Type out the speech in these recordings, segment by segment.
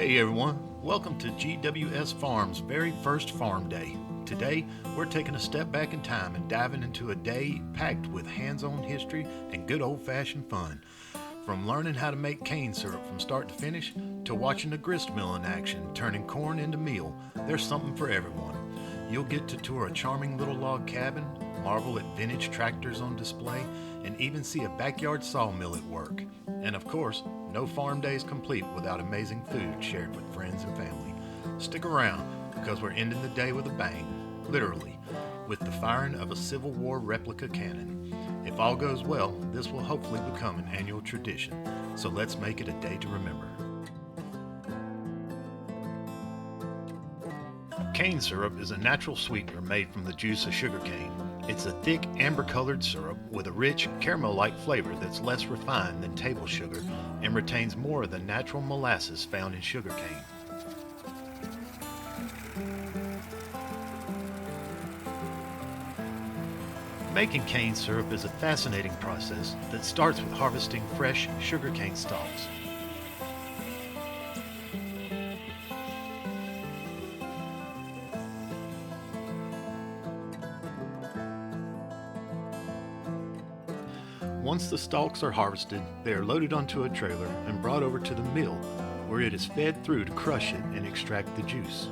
Hey everyone, welcome to GWS Farm's very first farm day. Today, we're taking a step back in time and diving into a day packed with hands-on history and good old-fashioned fun. From learning how to make cane syrup from start to finish, to watching the grist mill in action, turning corn into meal, there's something for everyone. You'll get to tour a charming little log cabin, marvel at vintage tractors on display, and even see a backyard sawmill at work. And of course, no farm day is complete without amazing food shared with friends and family. Stick around, because we're ending the day with a bang, literally, with the firing of a Civil War replica cannon. If all goes well, this will hopefully become an annual tradition, so let's make it a day to remember. Cane syrup is a natural sweetener made from the juice of sugarcane. It's a thick, amber-colored syrup with a rich, caramel-like flavor that's less refined than table sugar and retains more of the natural molasses found in sugarcane. Making cane syrup is a fascinating process that starts with harvesting fresh sugarcane stalks. Once the stalks are harvested, they are loaded onto a trailer and brought over to the mill, where it is fed through to crush it and extract the juice.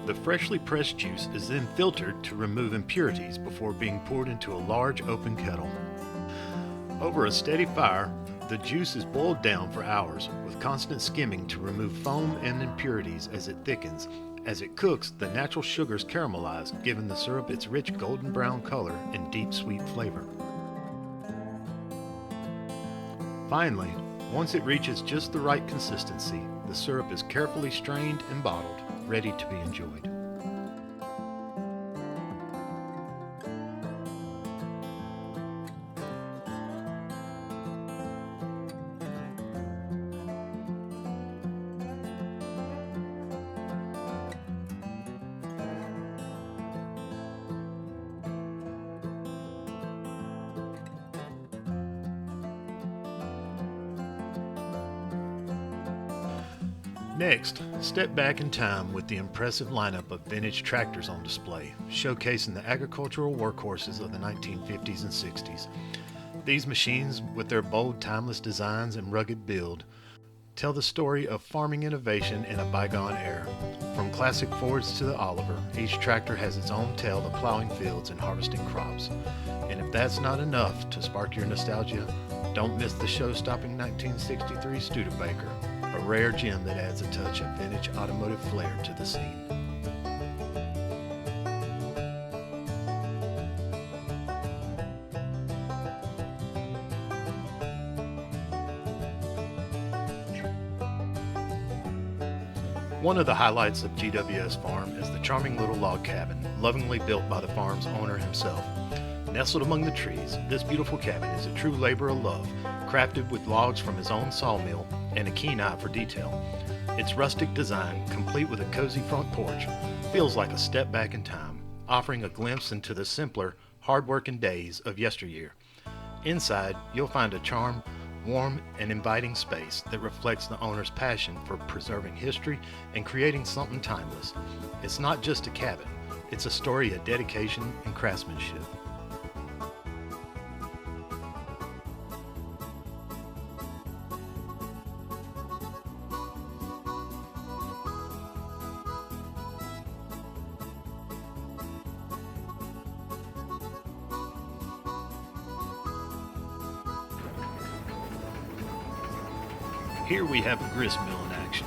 The freshly pressed juice is then filtered to remove impurities before being poured into a large open kettle. Over a steady fire, the juice is boiled down for hours with constant skimming to remove foam and impurities as it thickens. As it cooks, the natural sugars caramelize, giving the syrup its rich golden brown color and deep sweet flavor. Finally, once it reaches just the right consistency, the syrup is carefully strained and bottled, ready to be enjoyed. Next, step back in time with the impressive lineup of vintage tractors on display, showcasing the agricultural workhorses of the 1950s and 60s. These machines, with their bold, timeless designs and rugged build, tell the story of farming innovation in a bygone era. From classic Fords to the Oliver, each tractor has its own tale of plowing fields and harvesting crops. And if that's not enough to spark your nostalgia, don't miss the show-stopping 1963 Studebaker, a rare gem that adds a touch of vintage automotive flair to the scene. One of the highlights of GWS Farm is the charming little log cabin, lovingly built by the farm's owner himself. Nestled among the trees, this beautiful cabin is a true labor of love, crafted with logs from his own sawmill and a keen eye for detail. Its rustic design, complete with a cozy front porch, feels like a step back in time, offering a glimpse into the simpler, hard-working days of yesteryear. Inside, you'll find a charm, warm and inviting space that reflects the owner's passion for preserving history and creating something timeless. It's not just a cabin, it's a story of dedication and craftsmanship. Here we have a grist mill in action.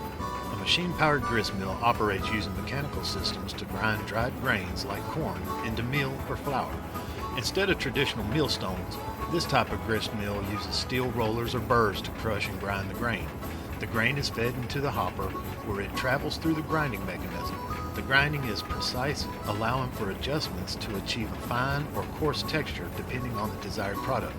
A machine-powered grist mill operates using mechanical systems to grind dried grains like corn into meal or flour. Instead of traditional millstones, this type of grist mill uses steel rollers or burrs to crush and grind the grain. The grain is fed into the hopper, where it travels through the grinding mechanism. The grinding is precise, allowing for adjustments to achieve a fine or coarse texture depending on the desired product.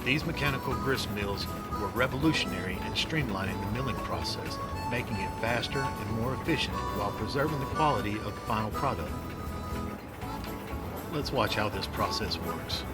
These mechanical grist mills were revolutionary in streamlining the milling process, making it faster and more efficient while preserving the quality of the final product. Let's watch how this process works.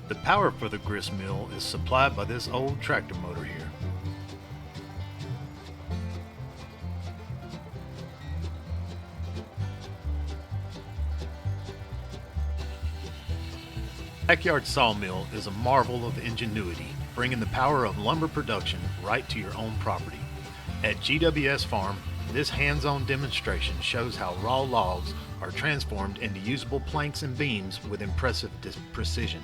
The power for the grist mill is supplied by this old tractor motor here. Backyard sawmill is a marvel of ingenuity, bringing the power of lumber production right to your own property. At GWS Farm, this hands-on demonstration shows how raw logs are transformed into usable planks and beams with impressive precision.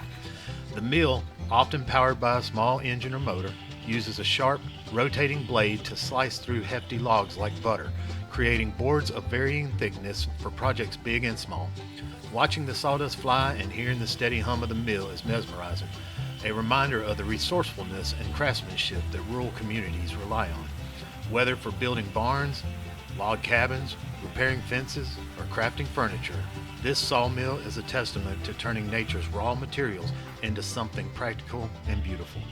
The mill, often powered by a small engine or motor, uses a sharp, rotating blade to slice through hefty logs like butter, creating boards of varying thickness for projects big and small. Watching the sawdust fly and hearing the steady hum of the mill is mesmerizing, a reminder of the resourcefulness and craftsmanship that rural communities rely on. Whether for building barns, log cabins, repairing fences, or crafting furniture, this sawmill is a testament to turning nature's raw materials into something practical and beautiful.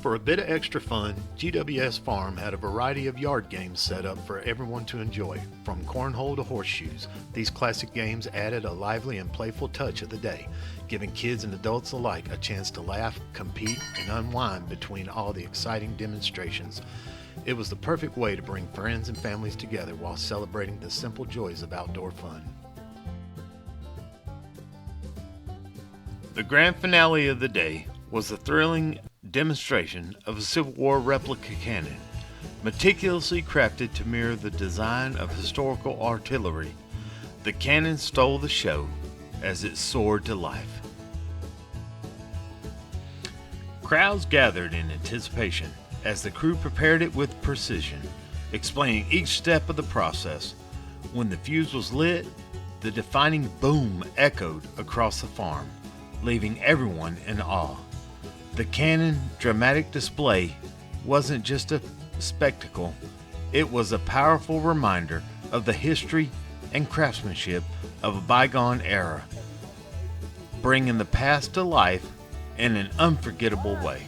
For a bit of extra fun, GWS Farm had a variety of yard games set up for everyone to enjoy. From cornhole to horseshoes, these classic games added a lively and playful touch of the day, giving kids and adults alike a chance to laugh, compete, and unwind between all the exciting demonstrations. It was the perfect way to bring friends and families together while celebrating the simple joys of outdoor fun. The grand finale of the day was the thrilling demonstration of a Civil War replica cannon, meticulously crafted to mirror the design of historical artillery. The cannon stole the show as it soared to life. Crowds gathered in anticipation as the crew prepared it with precision, explaining each step of the process. When the fuse was lit, the defining boom echoed across the farm, leaving everyone in awe. The cannon dramatic display wasn't just a spectacle, it was a powerful reminder of the history and craftsmanship of a bygone era, bringing the past to life in an unforgettable way.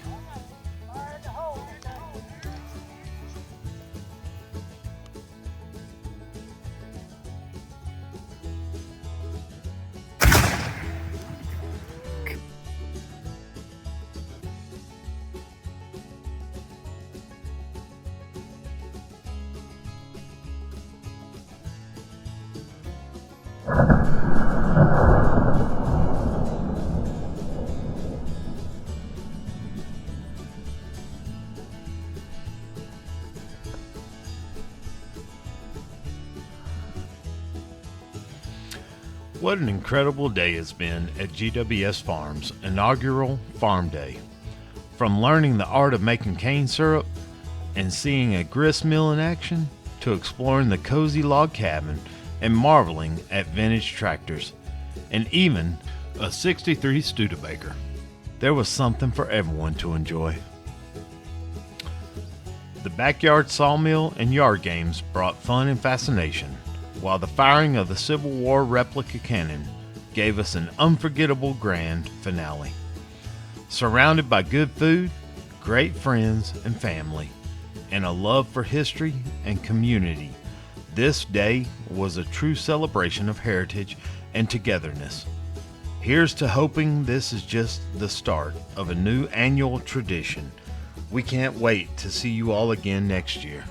What an incredible day it's been at GWS Farm's inaugural Farm Day. From learning the art of making cane syrup and seeing a grist mill in action, to exploring the cozy log cabin and marveling at vintage tractors, and even a '63 Studebaker. There was something for everyone to enjoy. The backyard sawmill and yard games brought fun and fascination, while the firing of the Civil War replica cannon gave us an unforgettable grand finale. Surrounded by good food, great friends and family, and a love for history and community, this day was a true celebration of heritage and togetherness. Here's to hoping this is just the start of a new annual tradition. We can't wait to see you all again next year.